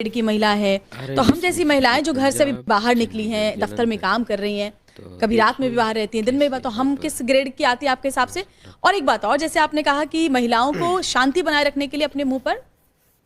की महिला है, तो हम जैसी महिलाएं जो घर से भी बाहर निकली हैं, दफ्तर में काम कर रही हैं, कभी रात में भी बाहर रहती हैं, दिन में भी, तो हम किस ग्रेड की आती है आपके हिसाब से? और एक बात और, जैसे आपने कहा कि महिलाओं को शांति बनाए रखने के लिए अपने मुंह पर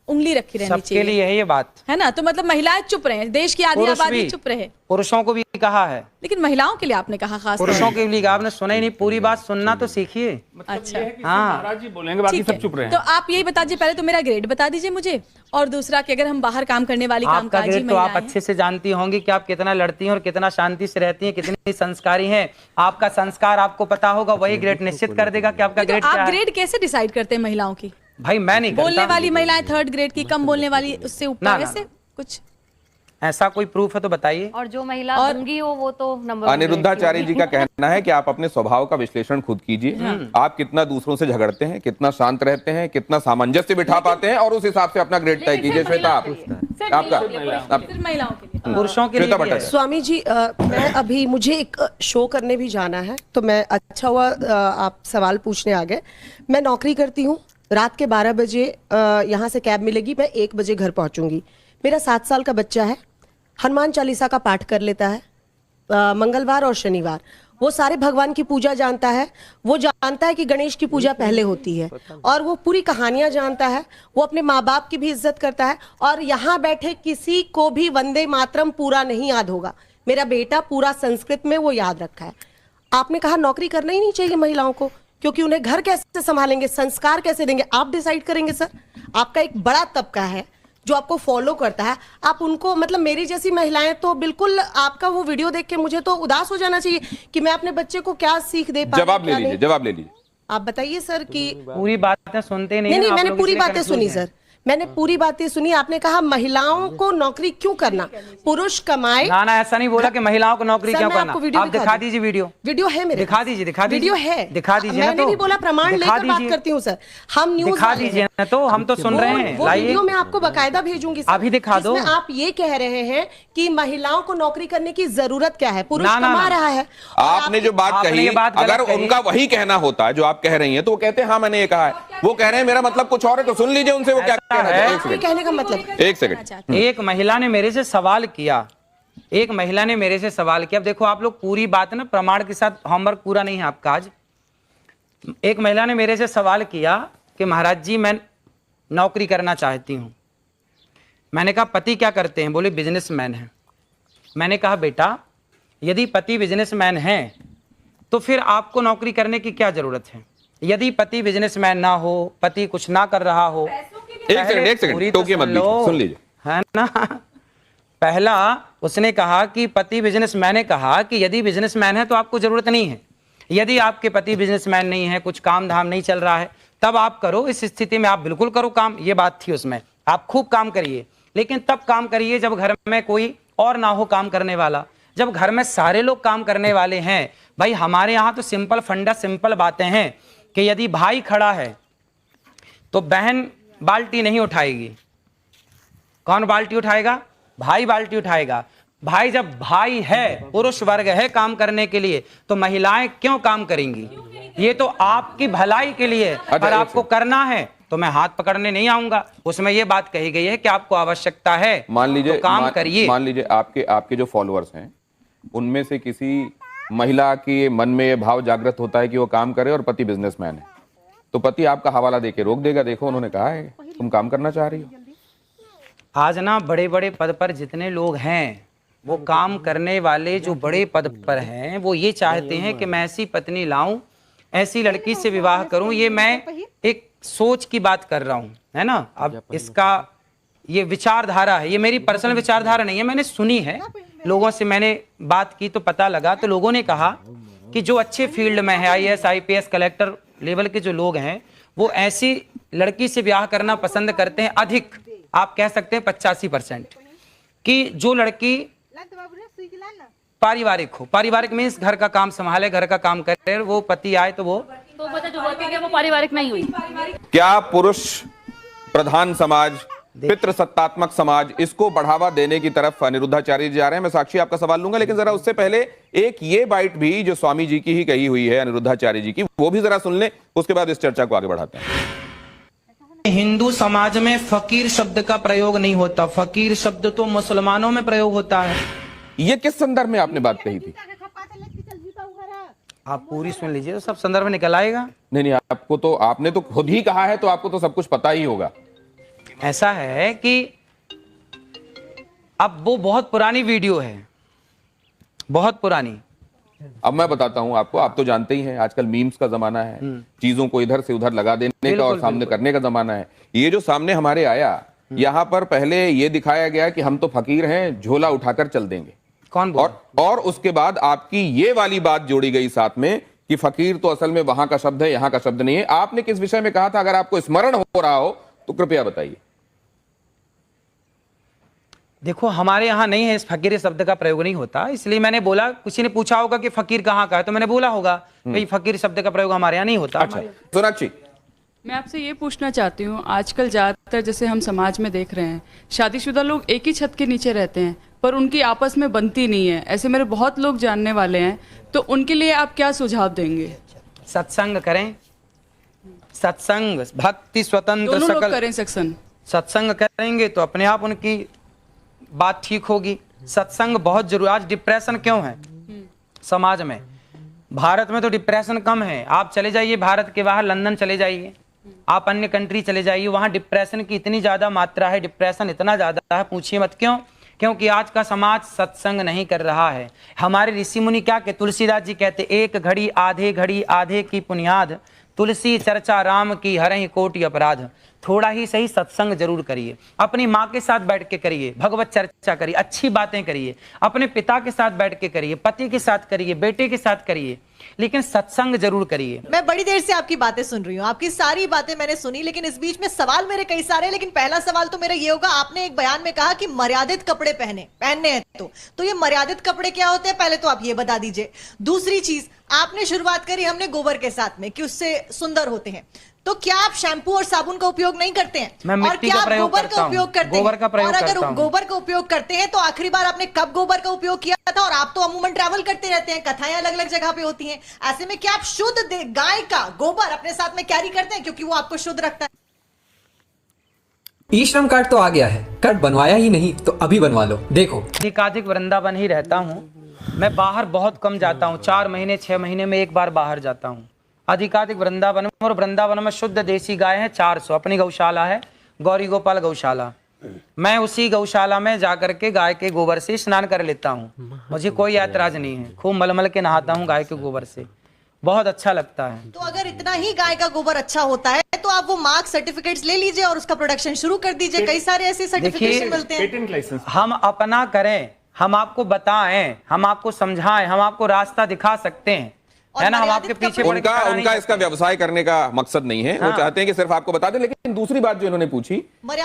उंगली रखी रहनी चाहिए, सबके लिए है ये बात, है ना? तो मतलब महिलाएं चुप रहे, देश की आधी आबादी चुप रहे। पुरुषों को भी कहा है, लेकिन महिलाओं के लिए आपने कहा खास पुरुषों के लिए आपने सुना ही नहीं, पूरी बात सुनना तो सीखिए। अच्छा, हाँ, महाराज जी बोलेंगे, बाकी सब चुप रहे हैं। तो आप यही बता दीजिए, पहले तो मेरा ग्रेड बता दीजिए मुझे, और दूसरा कि अगर हम बाहर काम करने वाली कामकाजी महिलाएं, तो आप अच्छे से जानती होंगी कि आप कितना लड़ती हैं और कितना शांति से रहती हैं, कितनी संस्कारी हैं। आपका संस्कार आपको पता होगा, वही ग्रेड निश्चित कर देगा कि आपका ग्रेड क्या है। आप ग्रेड कैसे डिसाइड करते हैं महिलाओं की? भाई मैं नहीं करता। बोलने वाली महिलाएं 3rd ग्रेड की, कम बोलने वाली उससे ऊपर, ऐसे कुछ ऐसा कोई प्रूफ है तो बताइए। और जो महिला गंगी हो वो तो नंबर। अनिरुद्धाचार्य जी का कहना है कि आप अपने स्वभाव का विश्लेषण खुद कीजिए। आप कितना दूसरों से झगड़ते हैं, कितना शांत रहते हैं, कितना सामंजस्य बिठा पाते हैं, और उस हिसाब से अपना ग्रेड तय कीजिए। श्वेता, आपका महिलाओं के लिए, पुरुषों के लिए। स्वामी जी, मैं अभी मुझे एक शो करने भी जाना है, तो मैं अच्छा हुआ आप सवाल पूछने आ गए। मैं नौकरी करती हूँ, रात के 12 बजे यहाँ से कैब मिलेगी, मैं 1 बजे घर पहुंचूंगी। मेरा 7 साल का बच्चा है, हनुमान चालीसा का पाठ कर लेता है मंगलवार और शनिवार। वो सारे भगवान की पूजा जानता है, वो जानता है कि गणेश की पूजा पहले होती है, और वो पूरी कहानियां जानता है। वो अपने माँ बाप की भी इज्जत करता है, और यहाँ बैठे किसी को भी वंदे मातरम पूरा नहीं याद होगा। मेरा बेटा पूरा संस्कृत में वो याद रखा है। आपने कहा नौकरी करना ही नहीं चाहिए महिलाओं को, क्योंकि उन्हें घर कैसे संभालेंगे, संस्कार कैसे देंगे, आप डिसाइड करेंगे। सर, आपका एक बड़ा तबका है जो आपको फॉलो करता है, आप उनको, मतलब मेरी जैसी महिलाएं तो बिल्कुल, आपका वो वीडियो देख के मुझे तो उदास हो जाना चाहिए कि मैं अपने बच्चे को क्या सीख दे पा। जवाब ले लीजिए। आप बताइए सर कि पूरी बातें सुनते नहीं। नहीं, मैंने पूरी बातें सुनी सर, मैंने पूरी बातें सुनी। आपने कहा महिलाओं को नौकरी क्यों करना, पुरुष कमाए। ना, ऐसा नहीं बोला कि महिलाओं को नौकरी क्यों करना। आप दिखा दीजिए वीडियो है मेरे, दिखा दीजिए वीडियो है, दिखा दीजिए। मैंने नहीं बोला, प्रमाण लेकर बात करती हूँ सर। हम न्यूज़ दिखा दीजिए ना, तो हम तो सुन रहे हैं। वो वीडियो मैं आपको बकायदा भेजूंगी सर, अभी दिखा दो। आप ये कह रहे हैं कि महिलाओं को नौकरी करने की जरूरत क्या है, पुरुष कमा रहा है। आपने जो बात कही, अगर उनका वही कहना होता है जो आप कह रही हैं, तो वो कहते हैं हाँ मैंने ये कहा है। वो कह रहे हैं मेरा मतलब कुछ और है, तो सुन लीजिए उनसे वो क्या कह रहे हैं। कहने का मतलब, एक सेकंड। एक महिला ने मेरे से सवाल किया, अब देखो आप लोग पूरी बात ना प्रमाण के साथ, होमवर्क पूरा नहीं है आपका आज। एक महिला ने मेरे से सवाल किया कि महाराज जी मैं नौकरी करना चाहती हूं। मैंने कहा पति क्या करते हैं? बोले बिजनेसमैन है। मैंने कहा बेटा यदि पति बिजनेसमैन है तो फिर आपको नौकरी करने की क्या जरूरत है? यदि पति बिजनेसमैन ना हो, पति कुछ ना कर रहा हो, एक सेकंड टोकिए मत, सुन लीजिए, है ना। पहला उसने कहा कि पति बिजनेसमैन, ने कहा कि यदि बिजनेसमैन है तो आपको जरूरत नहीं है। यदि आपके पति बिजनेसमैन नहीं है, कुछ काम धाम नहीं चल रहा है, तब आप करो। इस स्थिति में आप बिल्कुल करो काम, ये बात थी उसमें। आप खूब काम करिए, लेकिन तब काम करिए जब घर में कोई और ना हो काम करने वाला। जब घर में सारे लोग काम करने वाले हैं, भाई हमारे यहाँ तो सिंपल फंडा, सिंपल बातें हैं कि यदि भाई खड़ा है तो बहन बाल्टी नहीं उठाएगी। कौन बाल्टी उठाएगा? भाई बाल्टी उठाएगा। भाई जब भाई है, पुरुष वर्ग है काम करने के लिए, तो महिलाएं क्यों काम करेंगी? ये तो आपकी भलाई के लिए। अगर आपको करना है तो मैं हाथ पकड़ने नहीं आऊंगा। उसमें ये बात कही गई है कि आपको आवश्यकता है, मान लीजिए, तो काम करिए। मान लीजिए आपके जो फॉलोअर्स हैं उनमें से किसी महिला के मन में ये भाव जागृत होता है कि वो काम करे और पति बिजनेसमैन है, तो पति आपका हवाला देके रोक देगा, देखो उन्होंने कहा है तुम काम करना चाह रही हो। आज ना बड़े बड़े पद पर जितने लोग हैं, वो काम करने वाले जो बड़े पद पर हैं, वो ये चाहते हैं कि मैं ऐसी पत्नी लाऊं, ऐसी लड़की से विवाह करूं। ये मैं एक सोच की बात कर रहा हूं, है ना। अब इसका ये विचारधारा है, ये मेरी पर्सनल विचारधारा नहीं है, मैंने सुनी है, लोगों से मैंने बात की तो पता लगा। तो लोगों ने कहा कि जो अच्छे फील्ड में है, IAS IPS कलेक्टर लेवल के जो लोग हैं, वो ऐसी लड़की से ब्याह करना पसंद करते हैं। अधिक आप कह सकते हैं 85%, कि जो लड़की पारिवारिक हो। पारिवारिक मीन्स घर का काम संभाले, घर का काम करे, वो पति आए तो वो पारिवारिक नहीं हुई। क्या पुरुष प्रधान समाज, पितृसत्तात्मक समाज, इसको बढ़ावा देने की तरफ अनिरुद्धाचार्य जी जा रहे हैं? मैं साक्षी आपका सवाल लूंगा, लेकिन जरा उससे पहले एक ये बाइट भी जो स्वामी जी की ही कही हुई है, अनिरुद्धाचार्य जी की, वो भी जरा सुन लें, उसके बाद इस चर्चा को आगे बढ़ाते हैं। हिंदू समाज में फकीर शब्द का प्रयोग नहीं होता। फकीर शब्द तो मुसलमानों में प्रयोग होता है। ये किस संदर्भ में आपने बात कही थी? आप पूरी सुन लीजिए तो सब संदर्भ निकल आएगा। नहीं, आपको तो, आपने तो खुद ही कहा है, तो आपको तो सब कुछ पता ही होगा। ऐसा है कि अब वो बहुत पुरानी वीडियो है, बहुत पुरानी। अब मैं बताता हूं आपको, आप तो जानते ही हैं आजकल मीम्स का जमाना है, चीजों को इधर से उधर लगा देने का और सामने करने का जमाना है। ये जो सामने हमारे आया, यहाँ पर पहले ये दिखाया गया कि हम तो फकीर हैं, झोला उठाकर चल देंगे। कौन बोला? और उसके बाद आपकी ये वाली बात जोड़ी गई साथ में कि फकीर तो असल में वहां का शब्द है, यहां का शब्द नहीं है। आपने किस विषय में कहा था? अगर आपको स्मरण हो रहा हो तो कृपया बताइए। देखो, हमारे यहाँ नहीं है, इस फकीर शब्द का प्रयोग नहीं होता, इसलिए मैंने बोला। किसी ने पूछा होगा कि फकीर कहाँ का है, तो मैंने बोला होगा भाई फकीर शब्द का प्रयोग हमारे यहाँ नहीं होता। अच्छा, सोनाक्षी, मैं आपसे ये पूछना चाहती हूँ, आजकल ज़्यादातर जैसे हम समाज में देख रहे हैं, शादीशुदा लोग एक ही छत के नीचे रहते हैं पर उनकी आपस में बनती नहीं है। ऐसे मेरे बहुत लोग जानने वाले हैं, तो उनके लिए आप क्या सुझाव देंगे? सत्संग करें, सत्संग, भक्ति, स्वतंत्र, दोनों लोग सकल करें सत्संग। सत्संग करेंगे तो अपने आप उनकी बात ठीक होगी। सत्संग बहुत जरूरी। आज डिप्रेशन क्यों है समाज में? भारत में तो डिप्रेशन कम है। आप चले जाइए भारत के बाहर, लंदन चले जाइए, आप अन्य कंट्री चले जाइए, वहां डिप्रेशन की इतनी ज्यादा मात्रा है, डिप्रेशन इतना ज्यादा है, पूछिए मत। क्यों? क्योंकि आज का समाज सत्संग नहीं कर रहा है। हमारे ऋषि मुनि क्या कहते? तुलसीदास जी कहते, एक घड़ी आधे की पुनियाद, तुलसी चर्चा राम की हरहि कोटि अपराध। थोड़ा ही सही सत्संग जरूर करिए, अपनी माँ के साथ बैठ के करिए, भगवत चर्चा करिए, अच्छी बातें करिए, अपने पिता के साथ बैठ के करिए, पति के साथ करिए, बेटे के साथ करिए, लेकिन सत्संग जरूर करिए। मैं बड़ी देर से आपकी बातें सुन रही हूँ, आपकी सारी बातें मैंने सुनी, लेकिन इस बीच में सवाल मेरे कई सारे हैं। लेकिन पहला सवाल तो मेरा ये होगा, आपने एक बयान में कहा कि मर्यादित कपड़े पहनने हैं, तो ये मर्यादित कपड़े क्या होते हैं, पहले तो आप ये बता दीजिए। दूसरी चीज, आपने शुरुआत करी हमने गोबर के साथ में कि उससे सुंदर होते हैं, तो क्या आप शैम्पू और साबुन का उपयोग नहीं करते हैं? मैं और मिट्टी क्या का आप प्रयोग गोबर करता का हूं। उपयोग करते गोबर का हैं? प्रयोग और अगर करता हूं। गोबर का उपयोग करते हैं तो आखिरी बार आपने कब गोबर का उपयोग किया था? और आप तो अमूमन ट्रैवल करते रहते हैं, कथाएं अलग अलग जगह पे होती हैं, ऐसे में क्या आप शुद्ध गाय का गोबर अपने साथ में कैरी करते हैं, क्योंकि वो आपको शुद्ध रखता है? ई श्रम कार्ड तो आ गया है, कार्ड बनवाया ही नहीं तो अभी बनवा लो। देखो, अधिकाधिक वृंदावन ही रहता हूँ मैं, बाहर बहुत कम जाता हूँ, 4 महीने 6 महीने में एक बार बाहर जाता हूँ। अधिकाधिक वृंदावन में, और वृंदावन में शुद्ध देसी गाय है 400, अपनी गौशाला है गौरी गोपाल गौशाला। मैं उसी गौशाला में जाकर के गाय के गोबर से स्नान कर लेता हूँ, मुझे कोई ऐतराज नहीं है। खूब मलमल के नहाता हूँ गाय के गोबर से, बहुत अच्छा लगता है। तो अगर इतना ही गाय का गोबर अच्छा होता है तो आप वो मार्क सर्टिफिकेट्स ले लीजिए और उसका प्रोडक्शन शुरू कर दीजिए। कई सारे ऐसे सर्टिफिकेशन मिलते हैं। पेटेंट लाइसेंस हम अपना करें, हम आपको बताएं, हम आपको समझाएं, हम आपको रास्ता दिखा सकते हैं, है ना? हम आपके पीछे पड़ के खड़ा नहीं उनका इसका व्यवसाय करने का मकसद नहीं है। वो चाहते हैं कि सिर्फ आपको बता दें। लेकिन दूसरी बात जो इन्होंने पूछी,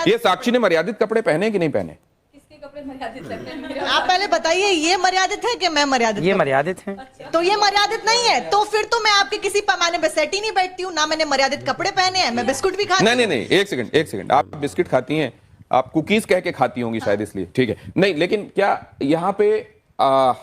ये साक्षी ने मर्यादित कपड़े पहने कि नहीं पहने? आप पहले बताइए, ये मर्यादित है कि मैं मर्यादित? ये मर्यादित है। तो ये मर्यादित नहीं है, तो फिर तो मैं आपके किसी पैमाने पे सेट ही नहीं बैठती हूँ ना। मैंने मर्यादित कपड़े पहने हैं, मैं बिस्कुट भी खाती हूँ। नहीं, एक सेकंड, आप बिस्किट खाती हैं, आप कुकीज कह के खाती होंगी शायद, इसलिए ठीक है। नहीं, लेकिन क्या यहाँ पे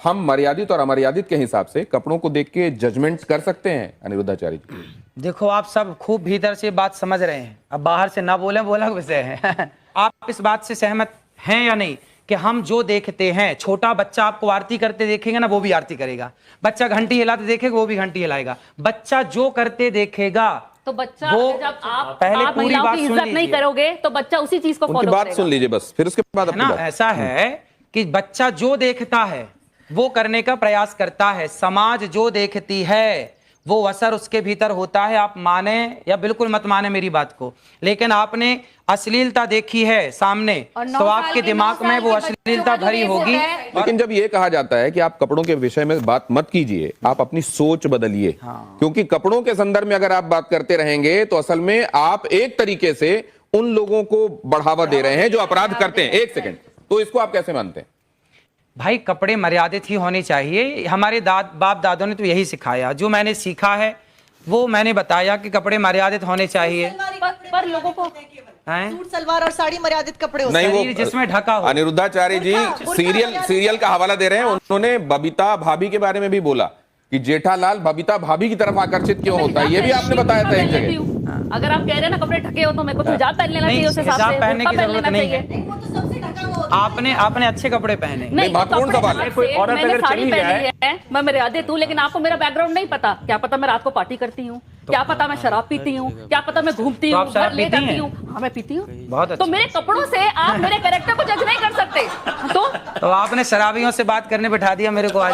हम मर्यादित और अमर्यादित के हिसाब से कपड़ों को देख के जजमेंट कर सकते हैं अनिरुद्धाचार्य जी? देखो, आप सब खूब भीतर से बात समझ रहे हैं, अब बाहर से ना बोले बोला विषय है। आप इस बात से सहमत हैं या नहीं कि हम जो देखते हैं, छोटा बच्चा आपको आरती करते देखेगा ना, वो भी आरती करेगा। बच्चा घंटी हिलाते देखेगा, वो भी घंटी हिलाएगा। बच्चा जो करते देखेगा, तो बच्चा वो जब आप पहले पूरी महिलाओं बात की सुन इज्जत नहीं लीजिए। करोगे तो बच्चा उसी चीज को उनकी फॉलो बात करेगा। सुन लीजिए बस, फिर उसके बाद अपनी ना बात। ऐसा है कि बच्चा जो देखता है वो करने का प्रयास करता है, समाज जो देखती है वो असर उसके भीतर होता है। आप माने या बिल्कुल मत माने मेरी बात को, लेकिन आपने अश्लीलता देखी है सामने, तो आपके दिमाग में वो अश्लीलता भरी होगी। लेकिन जब ये कहा जाता है कि आप कपड़ों के विषय में बात मत कीजिए, आप अपनी सोच बदलिए। क्योंकि कपड़ों के संदर्भ में अगर आप बात करते रहेंगे तो असल में आप एक तरीके से उन लोगों को बढ़ावा दे रहे हैं जो अपराध करते हैं। एक सेकंड, तो इसको आप कैसे मानते हैं? भाई, कपड़े मर्यादित ही होने चाहिए। हमारे बाप दादों ने तो यही सिखाया, जो मैंने सीखा है वो मैंने बताया कि कपड़े मर्यादित होने चाहिए। पर लोगों को सूट सलवार और साड़ी मर्यादित कपड़े होते नहीं, हैं। वो जिसमें ढका हो। अनिरुद्धाचार्य जी सीरियल का हवाला दे रहे हैं। उन्होंने बबीता भाभी के बारे में भी बोला कि जेठालाल बबीता भाभी की तरफ आकर्षित क्यों होता है, ये भी आपने बताया था एक जगह। अगर आप कह रहे हैं ना कपड़े ढके हो तो मेरे को हिजाब पहन लेना चाहिए उस हिसाब से, हिजाब पहनने की बुर्का पहन जरूरत लेना नहीं है। चाहिए। वो तो सबसे ढका हुआ होता है। आपने अच्छे कपड़े पहने। नहीं, महत्वपूर्ण तो सवाल है। कोई औरत मैंने अगर साड़ी चली पहनी जाए- है, मैं मर्यादित हूँ, लेकिन आपको मेरा बैकग्राउंड नहीं पता। क्या पता मैं रात को पार्टी करती हूँ, क्या पता मैं शराब पीती हूँ, क्या पता मैं घूमती तो हूँ, आप शराब घर ले पीती जाती हैं? हूँ। हाँ, मैं पीती हूँ। बहुत अच्छा। तो मेरे कपड़ों से आप मेरे कैरेक्टर को जज नहीं कर सकते। तो आपने शराबियों से बात करने बिठा दिया मेरे को आज।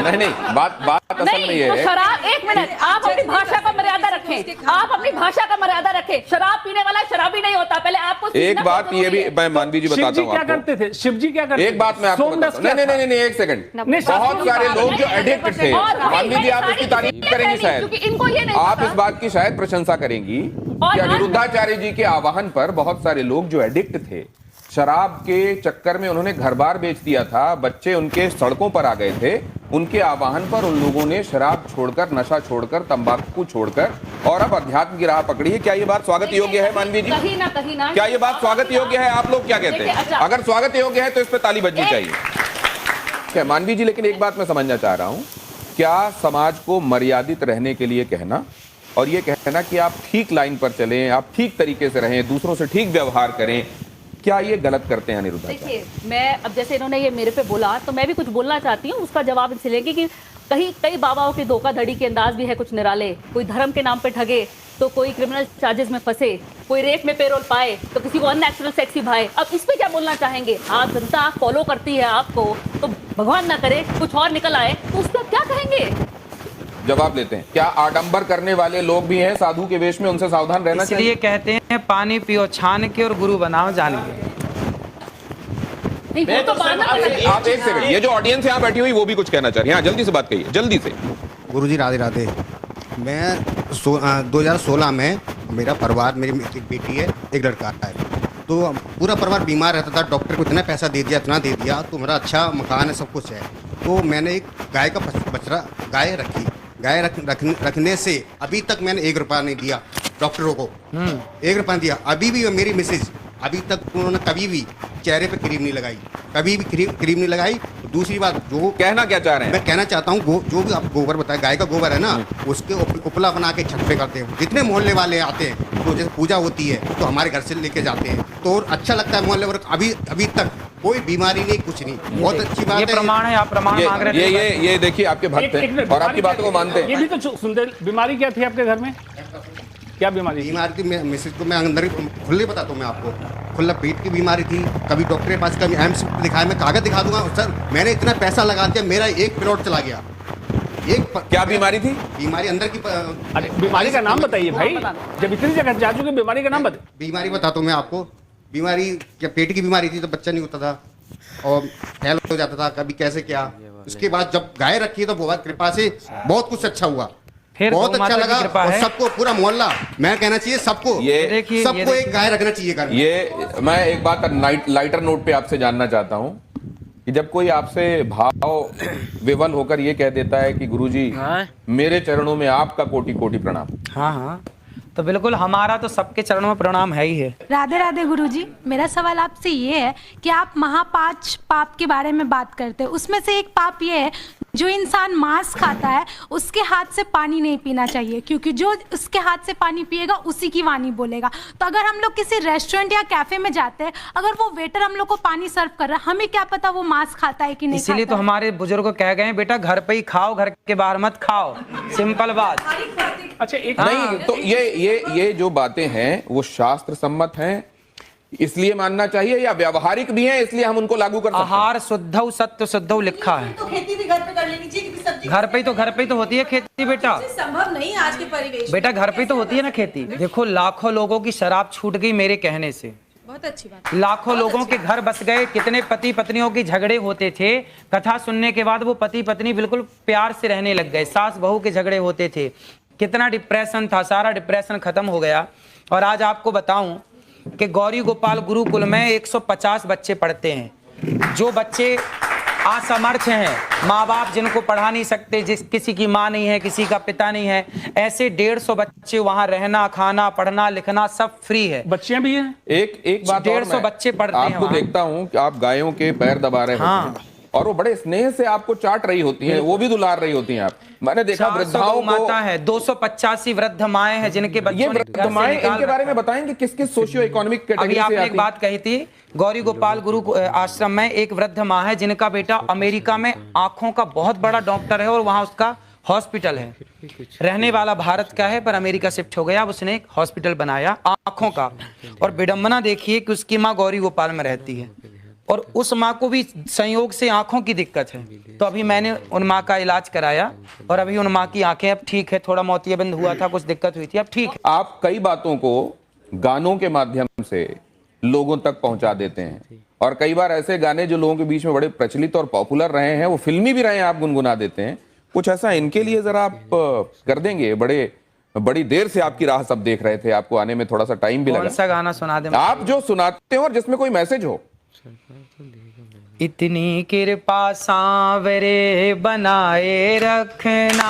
नहीं, बात असल में नहीं, ये तो है। शराब, एक मिनट, आप अपनी भाषा का मर्यादा रखें। आप अपनी भाषा का मर्यादा रखें। शराब पीने वाला शराबी नहीं होता। पहले आपको एक सीखना बात बहुत ये भी जरूरी है। मैं मानवी जी शिव बताता जी हूँ क्या आपको। करते थे? शिव जी क्या करते एक बात मैं आपको सोमरस बताता हूँ। क्या नहीं, एक सेकंड। नहीं, बहुत सारे लोग जो एडिक्ट थे, और भाई, मानवी जी आप मैंने इसकी सारी तारीफ चीजें करेंगी पहनी, क्योंकि इनको ये शायद, नहीं आप पता। इस बात की शायद प्रशंसा करेंगी और कि आज- अनिरुद्धाचार्य जी के आह्वान पर बहुत सारे लोग जो एडिक्ट थे, शराब के चक्कर में उन्होंने घर बार बेच दिया था, बच्चे उनके सड़कों पर आ गए थे, उनके आह्वान पर उन लोगों ने शराब छोड़कर, नशा छोड़कर, तंबाकू छोड़कर और अब अध्यात्म की राह पकड़ी है। क्या ये बात स्वागत योग्य है मानवी जी? कहीं ना क्या ये बात स्वागत योग्य है? आप लोग क्या कहते देखिए, हैं? अच्छा। अगर स्वागत योग्य है तो इस पर ताली बजनी चाहिए। क्या मानवी जी, लेकिन एक बात मैं समझना चाह रहा हूं, क्या समाज को मर्यादित रहने के लिए कहना और ये कहना कि आप ठीक लाइन पर चलें, आप ठीक तरीके से रहें, दूसरों से ठीक व्यवहार करें, क्या ये गलत करते हैं अनिरुद्धाचार्य? देखिए, मैं अब जैसे इन्होंने ये मेरे पे बोला तो मैं भी कुछ बोलना चाहती हूँ। उसका जवाब इनसे लेंगे कि कई बाबाओं के धोखाधड़ी के अंदाज भी है कुछ निराले। कोई धर्म के नाम पे ठगे तो कोई क्रिमिनल चार्जेस में फंसे, कोई रेप में पेरोल पाए तो किसी को अननेचुरल सेक्सी भाई। अब इस पे क्या बोलना चाहेंगे? आप जनता फॉलो करती है आपको, तो भगवान ना करे कुछ और निकल आए तो उस पर क्या कहेंगे? जवाब लेते हैं। क्या आडंबर करने वाले लोग भी हैं साधु के वेश में, उनसे सावधान रहना चाहिए? इसलिए कहते हैं पानी पियो छान के और गुरु बनाओ जान के। नहीं, वो तो बात ना आप एक सेकंड, ये जो ऑडियंस यहाँ बैठी हुई वो भी कुछ कहना चाह रही है। हाँ, जल्दी से बात कहिए, जल्दी से। गुरुजी राधे राधे। मैं 2016 में मेरा परिवार, मेरी एक बेटी है, एक लड़का है, तो पूरा परिवार बीमार रहता था। डॉक्टर को इतना पैसा दे दिया, इतना दे दिया, तो मेरा अच्छा मकान है, सब कुछ है। तो मैंने एक गाय का बछड़ा गाय रखी। गाय रखने से अभी तक मैंने 1 रुपया नहीं दिया डॉक्टरों को। 1 रुपया दिया। अभी भी मेरी मिसेज, अभी तक उन्होंने कभी भी चेहरे पे क्रीम नहीं लगाई, कभी भी क्रीम नहीं लगाई। दूसरी बात, जो कहना क्या चाह रहे हैं? मैं कहना चाहता हूँ, जो भी आप गोबर बताए, गाय का गोबर है ना, उसके उपला बना के छत पे करते हैं। जितने मोहल्ले वाले आते हैं, तो जैसे पूजा होती है तो हमारे घर से लेके जाते हैं, तो और अच्छा लगता है मोहल्ले वर्ग। अभी तक कोई बीमारी नहीं, कुछ नहीं, बहुत अच्छी बात ये है। प्रमाण है, आप प्रमाण मांग रहे थे। ये देखिए, आपके भक्त हैं और आपकी बातों को मानते हैं। ये भी तो सुनते। बीमारी क्या थी आपके घर में? क्या बीमारी? बीमारी थी मिसेज को, मैं अंदर खुले बताता हूँ मैं आपको, खुला पेट की बीमारी थी। कभी डॉक्टर के पास, कभी एम्स दिखाया, मैं कागज दिखा दूंगा सर, मैंने इतना पैसा लगा दिया, मेरा 1 प्लॉट चला गया। क्या बीमारी थी? बीमारी अंदर की अरे बीमारी का नाम बताइए भाई, जब इतनी जगह जा चुके, बीमारी का नाम बताइए। बीमारी बताता हूँ मैं आपको। बीमारी क्या, पेट की बीमारी थी, तो बच्चा नहीं होता था और फैल हो जाता था, कभी कैसे क्या। उसके बाद जब गाय रखी तो बहुत कृपा से बहुत कुछ अच्छा हुआ, फिर बहुत गौ माता अच्छा की लगा। कृपा और है। सबको, पूरा मोहल्ला, मैं कहना चाहिए सबको, ये सबको एक गाय रखना चाहिए घर में। ये मैं एक बात लाइटर नोट पे आपसे जानना चाहता हूं कि जब कोई आपसे भाव विवल होकर ये कह देता है कि गुरुजी मेरे चरणों में आपका कोटि कोटि प्रणाम। हाँ हाँ, तो बिल्कुल हमारा तो सबके चरणों में प्रणाम है ही है। राधे राधे गुरुजी, मेरा सवाल आपसे ये है कि आप 5 पाप के बारे में बात करते हैं, उसमें से एक पाप ये है, जो इंसान मांस खाता है उसके हाथ से पानी नहीं पीना चाहिए, क्योंकि जो उसके हाथ से पानी पिएगा उसी की वाणी बोलेगा। तो अगर हम लोग किसी रेस्टोरेंट या कैफे में जाते हैं, अगर वो वेटर हम लोग को पानी सर्व कर रहा है, हमें क्या पता वो मांस खाता है कि नहीं। इसीलिए तो हमारे बुजुर्ग कह गए बेटा, घर पे ही खाओ, घर के बाहर मत खाओ। सिंपल बात। अच्छा, एक नहीं, तो ये जो बातें हैं वो शास्त्र सम्मत हैं, इसलिए मानना चाहिए, या व्यावहारिक भी हैं इसलिए हम उनको लागू कर सकते हैं? आहार शुद्धौ सत्य शुद्धौ लिखा है। तो खेती भी घर पे कर लेनी चाहिए, क्योंकि सब्जी घर पे ही तो होती है खेती बेटा। संभव नहीं आज के परिवेश बेटा घर पे ही तो होती है ना खेती। देखो, लाखों लोगों की शराब छूट गई मेरे कहने से। बहुत अच्छी बात। लाखों लोगों के घर बस गए। कितने पति पत्नियों के झगड़े होते थे, कथा सुनने के बाद वो पति पत्नी बिल्कुल प्यार से रहने लग गए। सास बहू के झगड़े होते थे, कितना डिप्रेशन था, सारा डिप्रेशन खत्म हो गया। और आज आपको बताऊं कि गौरी गोपाल गुरुकुल में 150 बच्चे पढ़ते हैं। जो बच्चे असमर्थ हैं, माँ बाप जिनको पढ़ा नहीं सकते, किसी की माँ नहीं है, किसी का पिता नहीं है, ऐसे 150 बच्चे वहाँ रहना, खाना, पढ़ना, लिखना सब फ्री है। बच्चियां भी हैं। एक बात और 150 बच्चे पढ़ते हैं आपको वहाँ। देखता हूं कि आप गायों के पैर दबा रहे हाँ। होते हैं। और वो बड़े स्नेह से आपको चाट रही होती हैं, वो भी दुलार रही होती हैं आप। मैंने देखा वृद्धाओं को, माता है 285 वृद्ध माएं हैं जिनके बच्चों ये वृद्ध माएं, इनके बारे में बताएंगे किस किस सोशियो इकोनॉमिक कैटेगरी से आती हैं? आपने एक बात कही थी, गौरी गोपाल गुरु आश्रम में एक वृद्ध माँ है जिनका बेटा अमेरिका में आंखों का बहुत बड़ा डॉक्टर है और वहां उसका हॉस्पिटल है। रहने वाला भारत का है पर अमेरिका शिफ्ट हो गया, अब उसने एक हॉस्पिटल बनाया आंखों का। और विडंबना देखिए कि उसकी माँ गौरी गोपाल में रहती है और उस माँ को भी संयोग से आंखों की दिक्कत है। तो अभी मैंने उन माँ का इलाज कराया और अभी उन माँ की आंखें अब ठीक है, थोड़ा मोतियाबिंद हुआ था, कुछ दिक्कत हुई थी, अब ठीक है। आप कई बातों को गानों के माध्यम से लोगों तक पहुंचा देते हैं और कई बार ऐसे गाने जो लोगों के बीच में बड़े प्रचलित और पॉपुलर रहे हैं, वो फिल्मी भी रहे हैं, आप गुनगुना देते हैं। कुछ ऐसा इनके लिए जरा आप कर देंगे? बड़ी देर से आपकी राह सब देख रहे थे, आपको आने में थोड़ा सा टाइम भी लगा। कौन सा गाना सुना दे आप जो सुनाते हो और जिसमें कोई मैसेज हो? इतनी कृपा सांवरे बनाए रखना,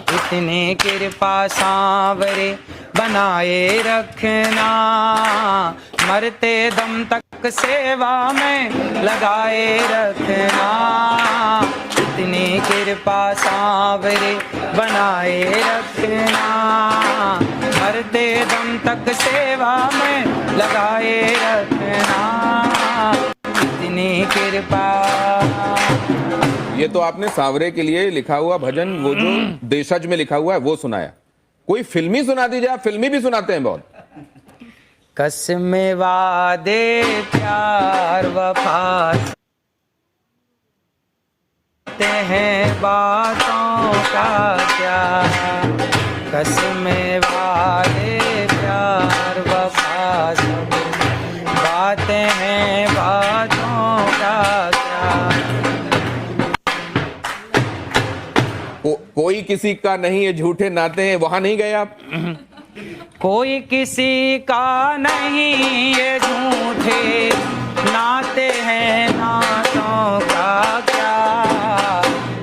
इतनी कृपा सांवरे बनाए रखना, मरते दम तक सेवा में लगाए रखना, इतनी कृपा सांवरे बनाए रखना, मरते दम तक सेवा में लगाए रखना, इतनी कृपा। ये तो आपने सांवरे के लिए लिखा हुआ भजन, वो जो देशज में लिखा हुआ है वो सुनाया। कोई फिल्मी सुना दीजिए, आप फिल्मी भी सुनाते हैं बहुत। कसम वादे प्यार वफा हैं बातों का क्या, कसम वादे प्यार वफा सब बातें हैं बातों का क्या। कोई किसी का नहीं है झूठे नाते हैं, वहां नहीं गए आप? कोई किसी का नहीं ये झूठे नाते हैं नातों का क्या,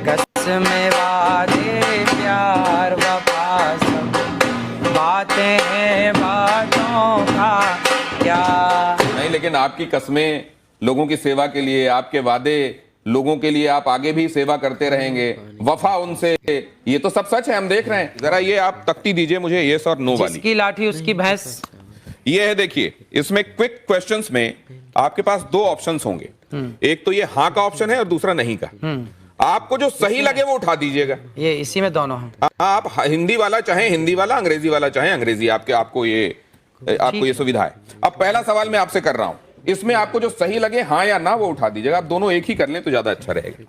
कसम वादे प्यार वफा सब बातें हैं बातों का क्या। नहीं, लेकिन आपकी कस्में लोगों की सेवा के लिए, आपके वादे लोगों के लिए, आप आगे भी सेवा करते रहेंगे, वफा उनसे, ये तो सब सच है, हम देख रहे हैं। जरा ये आप तख्ती दीजिए मुझे, यस और नो वाली। जिसकी लाठी उसकी भैंस। ये है, देखिए इसमें क्विक क्वेश्चंस में आपके पास दो ऑप्शंस होंगे, एक तो ये हाँ का ऑप्शन है और दूसरा नहीं का। आपको जो सही लगे वो उठा दीजिएगा। ये इसी में दोनों हैं। आप हिंदी वाला चाहे हिंदी वाला, अंग्रेजी वाला चाहे अंग्रेजी, आपको ये सुविधा है। अब पहला सवाल मैं आपसे कर रहा हूं, इसमें आपको जो सही लगे हाँ या ना वो उठा दीजिएगा। आप दोनों एक ही कर लें तो ज्यादा अच्छा रहेगा।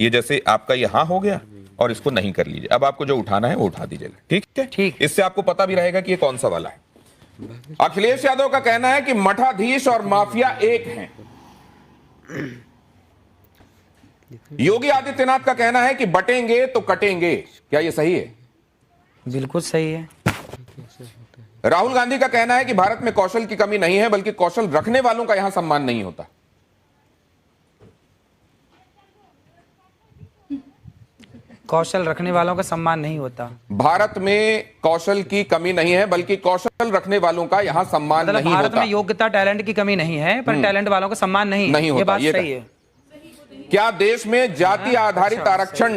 ये जैसे आपका ये हाँ हो गया और इसको नहीं कर लीजिए। अब आपको जो उठाना है वो उठा दीजिएगा, ठीक है? ठीक। इससे आपको पता भी रहेगा कि ये कौन सा वाला है। अखिलेश यादव का कहना है कि मठाधीश और माफिया एक हैं। योगी आदित्यनाथ का कहना है कि बटेंगे तो कटेंगे। क्या ये सही है? बिल्कुल सही है। राहुल गांधी का कहना है कि भारत में कौशल की कमी नहीं है, बल्कि कौशल रखने वालों का यहां सम्मान नहीं होता। कौशल रखने वालों का सम्मान नहीं होता। भारत में कौशल की कमी नहीं है, बल्कि कौशल रखने वालों का यहां सम्मान मतलब नहीं भारत होता। में योग्यता टैलेंट की कमी नहीं है, पर टैलेंट वालों का सम्मान नहीं होता। ये बात सही है। क्या देश में जाति आधारित आरक्षण,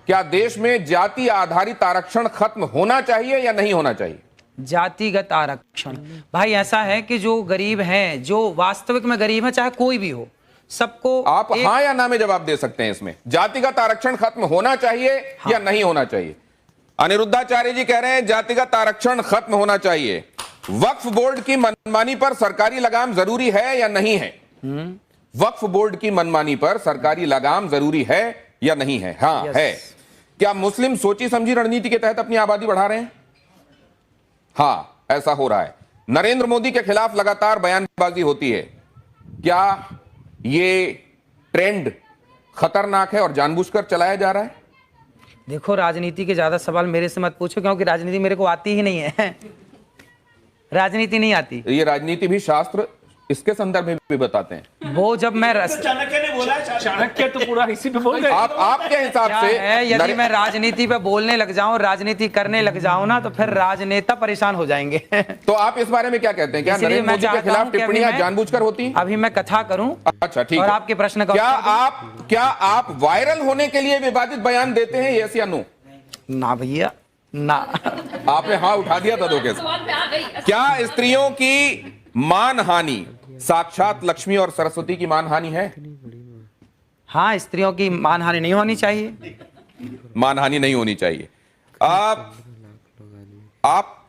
क्या देश में जाति आधारित आरक्षण खत्म होना चाहिए या नहीं होना चाहिए? जातिगत आरक्षण, भाई ऐसा है कि जो गरीब हैं, जो वास्तविक में गरीब है, चाहे कोई भी हो, सबको आप हाँ या ना में जवाब दे सकते हैं। इसमें जातिगत आरक्षण खत्म होना चाहिए या नहीं होना चाहिए? अनिरुद्धाचार्य जी कह रहे हैं जातिगत आरक्षण खत्म होना चाहिए। वक्फ बोर्ड की मनमानी पर सरकारी लगाम जरूरी है या नहीं है? वक्फ बोर्ड की मनमानी पर सरकारी लगाम जरूरी है या नहीं है? हाँ है। क्या मुस्लिम सोची समझी रणनीति के तहत अपनी आबादी बढ़ा रहे हैं? हाँ, ऐसा हो रहा है। नरेंद्र मोदी के खिलाफ लगातार बयानबाजी होती है। क्या ये ट्रेंड खतरनाक है और जानबूझकर चलाया जा रहा है? देखो, राजनीति के ज्यादा सवाल मेरे से मत पूछो, क्योंकि राजनीति मेरे को आती ही नहीं है। राजनीति नहीं आती। ये राजनीति भी शास्त्र इसके संदर्भ में भी बताते हैं। वो जब मैं चाणक्य ने बोला, चाणक्य तो पूरा इसी पे बोल गए। आपके हिसाब क्या से है, यदि मैं राजनीति पे बोलने लग जाऊं, राजनीति करने लग जाऊं ना, तो फिर राजनेता परेशान हो जाएंगे। तो आप इस बारे में क्या कहते हैं? क्या इसलिए नरेंद्र मैं मोदी के चाहता खिलाफ हूं कि अभी टिप्पणियां मैं- जानबूझकर होती? अभी मैं कथा करूं। अच्छा, ठीक और है। आपके प्रश्न का क्या आप वायरल होने के लिए विवादित बयान देते हैं, यस या नो? ना भैया ना। आपने हाँ उठा दिया था धोखे से। क्या स्त्रियों की मानहानि साक्षात लक्ष्मी और सरस्वती की मानहानि है? हाँ, स्त्रियों की मानहानि नहीं होनी चाहिए। मानहानि नहीं होनी चाहिए। आप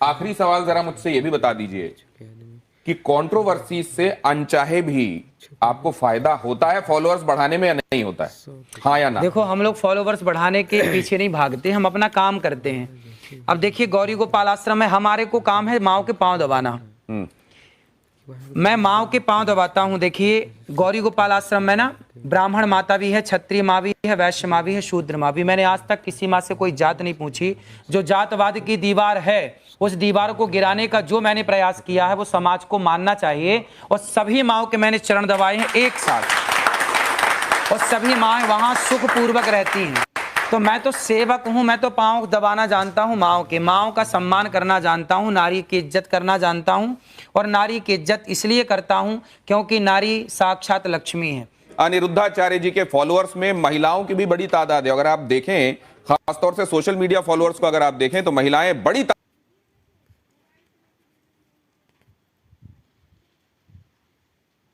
आखिरी सवाल जरा मुझसे यह भी बता दीजिए कि कंट्रोवर्सी से अनचाहे भी आपको फायदा होता है फॉलोअर्स बढ़ाने में या नहीं होता है? हाँ या ना? देखो, हम लोग फॉलोवर्स बढ़ाने के पीछे नहीं भागते, हम अपना काम करते हैं। अब देखिए, गौरी गोपाल आश्रम में हमारे को काम है माओ के पांव दबाना। मैं माओ के पांव दबाता हूं। देखिए, गौरी गोपाल आश्रम में ना ब्राह्मण माता भी है, क्षत्रिय माँ भी है, वैश्य माँ भी है, शूद्र माँ भी। मैंने आज तक किसी माँ से कोई जात नहीं पूछी। जो जातवाद की दीवार है, उस दीवार को गिराने का जो मैंने प्रयास किया है, वो समाज को मानना चाहिए। और सभी माओ के मैंने चरण दबाए हैं एक साथ, और सभी माएँ वहां सुखपूर्वक रहती हैं। तो मैं तो सेवक हूं, मैं तो पांव दबाना जानता हूं माओ के, माओ का सम्मान करना जानता हूं, नारी की इज्जत करना जानता हूं। और नारी की इज्जत इसलिए करता हूं क्योंकि नारी साक्षात लक्ष्मी है। अनिरुद्धाचार्य जी के फॉलोअर्स में महिलाओं की भी बड़ी तादाद है। अगर आप देखें, खासतौर से सोशल मीडिया फॉलोअर्स को अगर आप देखें, तो महिलाएं बड़ी